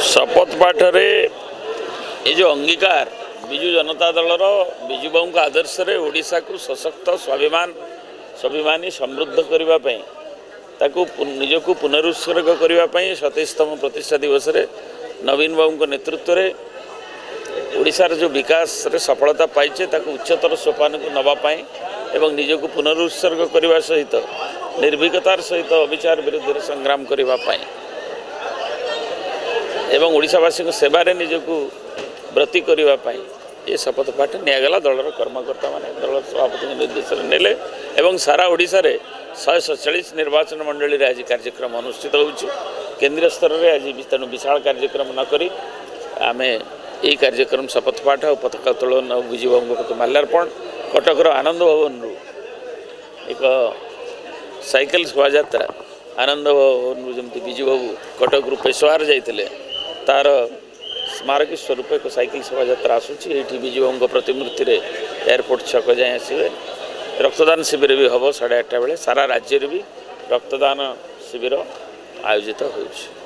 शपथ पाठ रे ये जो अंगीकार विजु जनता दलर विजु बाबू आदर्श रे ओडिशा को सशक्त स्वाभिमानी समृद्ध करने निजक पुनरुत्सर्ग करने 27तम प्रतिष्ठा दिवस रे नवीन बाबू नेतृत्व रे ओडिशार जो विकास रे सफलता पाइचे ताकू उच्चतर सोपान को नवापाई एवं निजक पुनरुत्सर्ग करने सहित निर्भीकतार सहित अविचार विरुद्ध संग्राम करने एवं ओडिशावासी सेवारे निजकू व्रती करने ये शपथ पाठ निगला दलर कर्मकर्ता माने दल सभापति निर्देश नेले एवं सारा ओडिशा रे 147 निर्वाचन मंडली रे आज कार्यक्रम अनुष्ठित होउछि। केंद्रीय स्तर रे आज तेणु विशाल कार्यक्रम न करी आमे यही कार्यक्रम शपथ पाठ और पताका उत्तोलन और विजु बाबू प्रति माल्यार्पण कटकर आनंद भवन रु एक साइकेल शोभायात्रा आनंद भवन जमी विजु बाबू कटक रु पेशवार जाइए तार स्मारक स्वरूप एक साइकेल शोभायात्रा आसूची ये विजु बाबू प्रतिमूर्ति रे एयरपोर्ट छक जाए आसवे रक्तदान शिविर भी हम 8:30 बेले सारा राज्य भी रक्तदान शिविर आयोजित होउछि।